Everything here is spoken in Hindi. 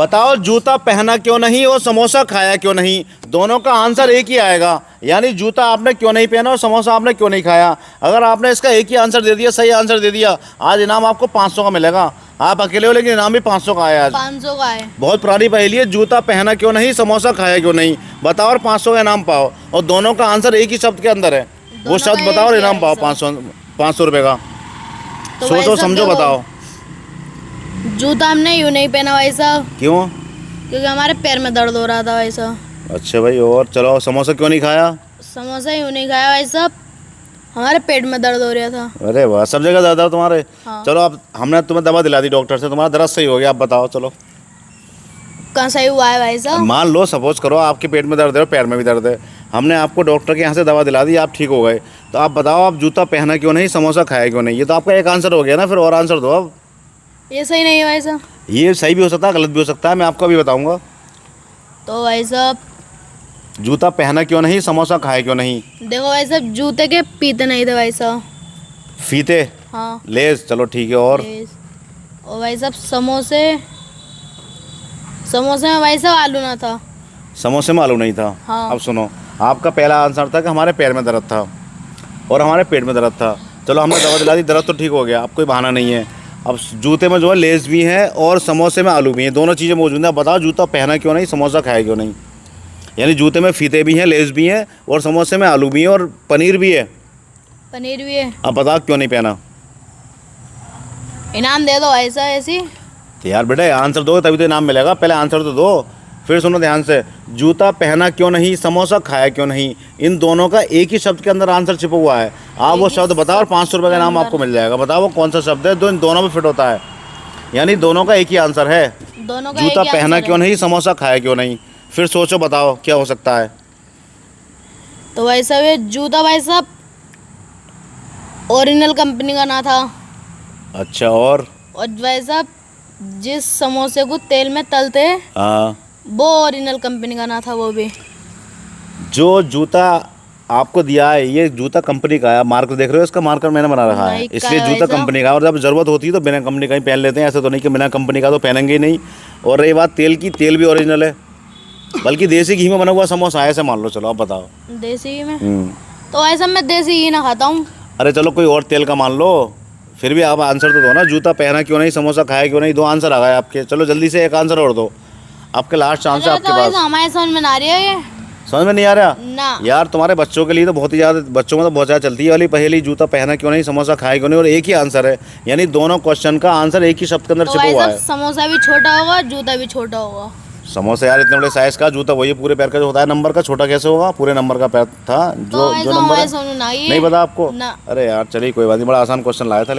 बताओ जूता पहना क्यों नहीं और समोसा खाया क्यों नहीं। दोनों का आंसर एक ही आएगा, यानी जूता आपने क्यों नहीं पहना और समोसा आपने क्यों नहीं खाया। अगर आपने इसका एक ही आंसर दे दिया, सही आंसर दे दिया, आज इनाम आपको 500 का मिलेगा। आप अकेले हो लेकिन इनाम भी 500 का आया आज। 500 का है। बहुत पुरानी पहेली है, जूता पहना क्यों नहीं समोसा खाया क्यों नहीं। बताओ और 500 का इनाम पाओ, और दोनों का आंसर एक ही शब्द के अंदर है। वो शब्द बताओ और इनाम पाओ 500 रुपये का। तो सोचो समझो बताओ। जूता हमने यूं नहीं पहना भाई साहब, क्यों? क्योंकि हमारे पैर में दर्द हो रहा था भाई साहब। अच्छा भाई, और चलो समोसा क्यों नहीं खाया? समोसा यूं नहीं खाया भाई साहब, हमारे पेट में दर्द हो रहा था। अरे वाह, सब जगह दर्द है तुम्हारे। हाँ। चलो अब हमने तुम्हें दवा दिला दी डॉक्टर से, तुम्हारा दर्द सही हो गया। आप बताओ चलो। कहाँ सही हुआ है भाई साहब? मान लो सपोज करो आपके पेट में दर्द है और पैर में भी दर्द है, हमने आपको डॉक्टर के यहाँ से दवा दिला दी, आप ठीक हो गए। तो आप बताओ आप जूता पहना क्यों नहीं समोसा खाया क्यों नहीं। ये तो आपका एक आंसर हो गया ना, फिर और आंसर दो अब। ये सही नहीं है भाई साहब। ये सही भी हो सकता है, गलत भी हो सकता है, मैं आपको अभी बताऊंगा। तो भाई साहब जूता पहना क्यों नहीं समोसा खाया क्यों नहीं। देखो भाई साहब, जूते के पीते नहीं थे भाई साहब। फीते, हाँ लेस, चलो ठीक है। और और भाई साहब समोसे में भाई साहब आलू ना था। समोसे में आलू नहीं था। हाँ। अब सुनो, आपका पहला आंसर था कि हमारे पैर में दर्द था और हमारे पेट में दर्द था। चलो हमने दवा दिला दी, दर्द तो ठीक हो गया, अब कोई बहाना नहीं है। अब जूते में जो है लेस भी है और समोसे में आलू भी हैं, दोनों चीज़ें मौजूद हैं। अब बताओ जूता पहना क्यों नहीं समोसा खाया क्यों नहीं। यानी जूते में फीते भी हैं, लेस भी हैं और समोसे में आलू भी हैं और पनीर भी है। पनीर भी है। अब बताओ क्यों नहीं पहना। इनाम दे दो ऐसा ऐसी। तो यार बेटा आंसर दो तभी तो इनाम मिलेगा, पहले आंसर तो दो। फिर सुनो ध्यान से, जूता पहना क्यों नहीं समोसा खाया क्यों नहीं, इन दोनों का एक ही शब्द के अंदर आंसर छिपा हुआ है। आप वो शब्द बताओ और 500 रुपये का इनाम आपको मिल जाएगा। बताओ वो कौन सा शब्द है जो इन दोनों में फिट होता है, यानी दोनों का एक ही आंसर है। दोनों का जूता एक ही पहना आंसर क्यों है। नहीं समोसा खाया क्यों नहीं। फिर सोचो बताओ क्या हो सकता है। तो भाई साहब ये जूता भाई साहब ओरिजिनल कंपनी का ना था। अच्छा और भाई साहब जिस समोसे को तेल में तलते हैं हाँ, वो ओरिजिनल कंपनी का ना था वो भी। जो जूता आपको दिया है ये जूता कंपनी का है। मार्कर देख रहे हो, इसका मार्कर मैंने बना रखा है, Nike का इसलिए है जूता भाई साहब। कंपनी का है। और जब जरूरत होती है तो बिना कंपनी का ही पहन लेते हैं, ऐसे तो नहीं कि बिना कंपनी का तो पहनेंगे ही नहीं। और रही बात तेल की, तेल भी ओरिजिनल है, बल्कि देसी घी में बना हुआ समोसा है, ऐसे मान लो। चलो आप बताओ। देसी घी में तो भाई साहब मैं देसी घी ना खाता हूँ। अरे चलो कोई और तेल का मान लो, फिर भी आप आंसर तो दो ना। जूता पहना क्यों नहीं समोसा खाया क्यों नहीं, दो आंसर आ गए आपके। चलो जल्दी से एक आंसर और दो, आपके लास्ट चांस है आपके तो भाई पास। साहब हमारे समझ में ना आ रही है ये समझ में नहीं आ रहा ना। यार, तुम्हारे बच्चों के लिए तो बहुत ही ज़्यादा, बच्चों में तो बहुत ज़्यादा चलती है वाली पहेली, जूता पहना क्यों नहीं समोसा खाया क्यों नहीं, और एक ही आंसर है, यानी दोनों क्वेश्चन का आंसर एक ही शब्द के अंदर तो छिपा भाई हुआ साहब है। समोसा भी छोटा होगा, जूता भी छोटा होगा। समोसा यार इतने बड़े साइज का, जूता वही पूरे पैर का जो होता है नंबर का, छोटा कैसे होगा, पूरे नंबर का पैर था तो जो भाई जो साहब नंबर हमारे है। समझ में ना आई है। नहीं पता आपको? ना। अरे यार चलिए कोई बात नहीं, बड़ा आसान क्वेश्चन लाया था।